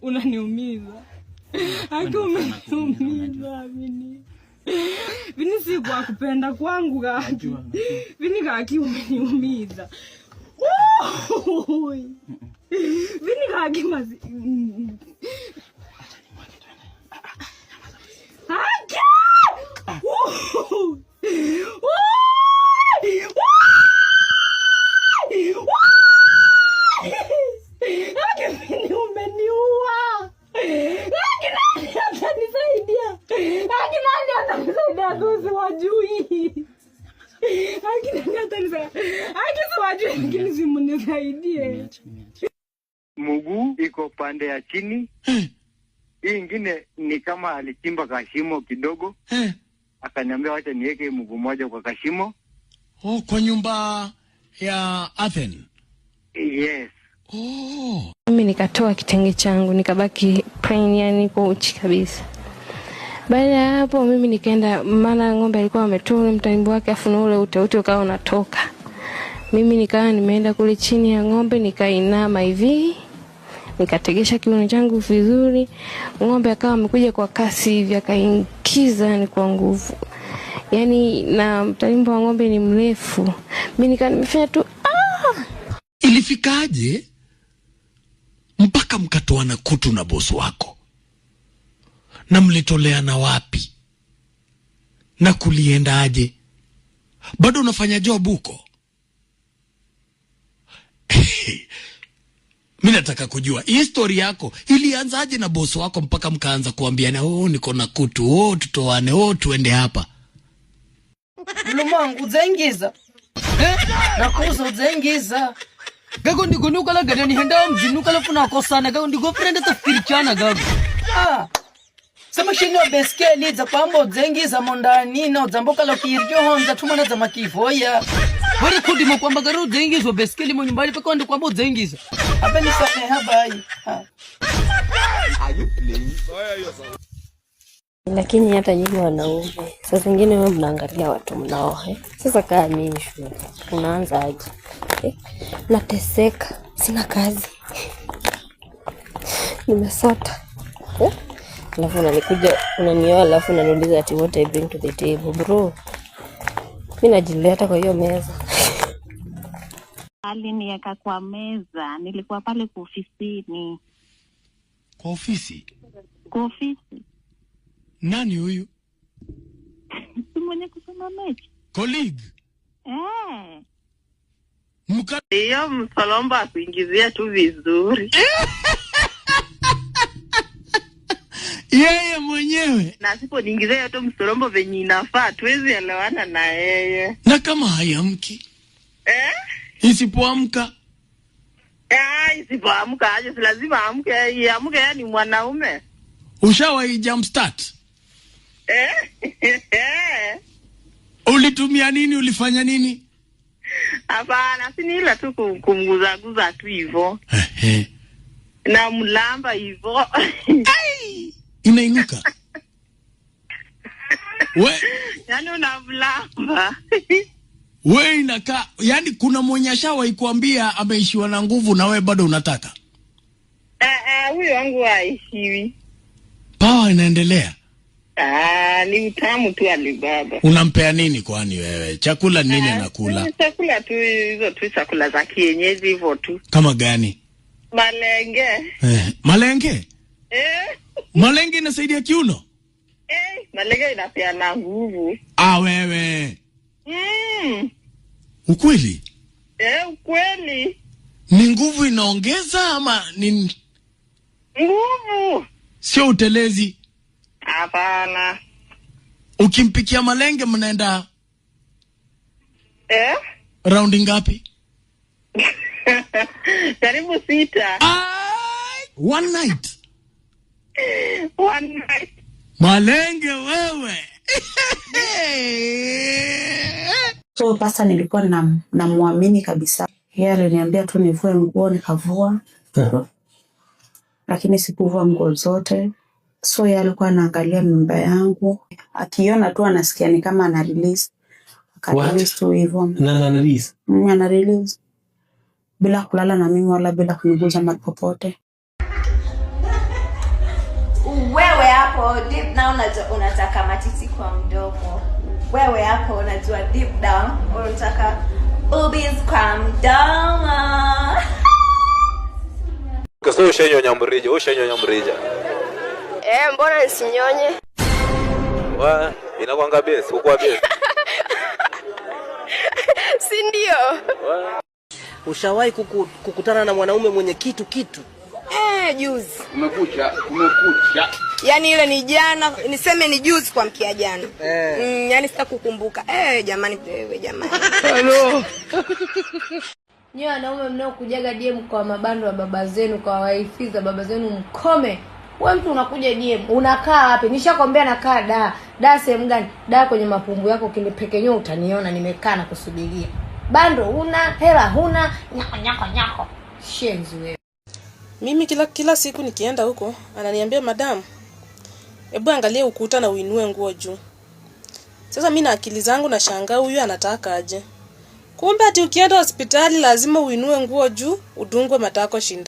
Unaniumiza. Haki umeniumiza Vini. Vini si kwa kupenda kwangu Haki. Vini Haki umeniumiza. Vini Haki mazi. Haki! Mguu iko pande ya chini. Hii ingine ni kama alichimba kashimo kidogo. Akaniambia wacha niweke mguu mmoja kwa kashimo. Oh, kwa nyumba ya Athens. Yes. Oh. Mimi nikatoa kitenge changu nikabaki plain, yani kwa uchi kabisa. Baada ya hapo mimi nikaenda, maana ng'ombe alikuwa ametoa mtaimbo wake afu na ule ute ukawa unatoka. Mimi nikawa nimeenda kule chini ya ng'ombe nikainama hivi. Nikategesha kiuno changu vizuri. Ng'ombe akawa amekuja kwa kasi hivi akaingiza ni kwa nguvu. Yani na mtaimbo wa ng'ombe ni mrefu. Mimi nika nimefanya tu Ilifikaje mpaka mkatoana kutu na bosi wako? Na mlitoleana wapi? Na kuliendaje? Bado unafanya job huko? Mimi nataka kujua history yako ilianzaje na bosi wako mpaka mkaanza kuambiana, oh niko na kutu, oh tutoane, oh tuende hapa. Mlumangu uzengiza. Nakuza uzengiza. Gago ndiko nukala gada ni henda mjinuka lafu na kosana gago ndiko friend tafikirichana gago. Sama shini wa beskeli za kwamba uzengiza mondani na uzamboka la kirjo honza tumana za makifoya. Wari kudi mkwamba garu uzengiza wa beskeli mo nyumbani peko ndi kwamba uzengiza. Hapa ni same habai. Are you playing? lakini hata nyinyi wanaume sasa zingine wewe mnaangalia watu mnao sasa kaa mimi shule unaanza aje nateseka sina kazi nimesota alafu unanikuja unanioa alafu unaniuliza ati what I bring to the table bro mimi najileta kwa hiyo meza aliniweka kwa meza nilikuwa pale kwa ofisini kwa ofisi nani huyu mwenye kusoma mechi colleague Iyo msalomba kuingizia tu vizuri. Yeye mwenyewe. Na sipo niingizia yote msalomba venye inafaa tuwezi elewana na yeye. Na kama hayamki? Isipoamka? Isipoamka aje si lazima amke yeye ni mwanaume. Ushawahi jump start? Ulitumia nini? Ulifanya nini? Hapana, si ni ila tu kumguzaguza tu hivyo. Na mlamba hivyo. Ai! Inainuka. Yaani unamlamba. Wewe inakaa, yani kuna mwenye ashawahi kuambia ameishiwa na nguvu na wewe bado unataka? Huyo wangu haishiwi. Power inaendelea. Ni utamu tu alibaba. Unampea nini kwani wewe? Chakula nini anakula? Chakula tu hizo tu chakula za kienyeji hivyo tu. Kama gani? Malenge. Malenge? Malenge inasaidia kiuno? Malenge inapeana nguvu. Wewe. Ukweli? Ukweli. Ni nguvu inaongeza ama ni nguvu? Sio utelezi. Hapana. Ukimpikia malenge mnaenda raundi ngapi? Karibu 6. One night. One night. Malenge wewe. So pasa nilikuwa na muamini kabisa. Yeye aliniambia tu nivue nguo nikavua. Lakini sikuvua nguo zote. So yeye alikuwa anaangalia mimba yangu. Akiona tu anasikia ni kama ana release. Release tu hivyo. Ana release. Ana release. Bila kulala na mimi wala bila kuniguza mahali popote. Wewe hapo deep down unataka matiti kwa mdomo. Wewe hapo unajua deep down unataka boobies kwa mdomo. Kaso ushenyonya mrija. Mbona nisinyonye? Inakwanga base, ukwa base. Si ndio? Ushawahi kukutana na mwanaume mwenye kitu? Juzi. Umekucha. Yaani ile ni jana, niseme ni juzi kwa mkia jana. Yaani sitakukumbuka. Jamani wewe jamani. Hello. Nyewe wanaume mnaokujaga DM kwa mabando ya baba zenu, kwa wifi za baba zenu mkome. Wewe mtu unakuja DM, unakaa wapi? Nishakwambia nakaa da sehemu gani? Da kwenye mapumbu yako kinipekenyo utaniona nimekaa na kusubiria. Bando huna, hela huna, nyako. Shenzi wewe. Mimi kila siku nikienda huko ananiambia madam, hebu angalia ukuta na uinue nguo juu. Sasa mimi na akili zangu na shangaa huyu anataka aje. Kumbe ati ukienda hospitali lazima uinue nguo juu udungwe matako shinda.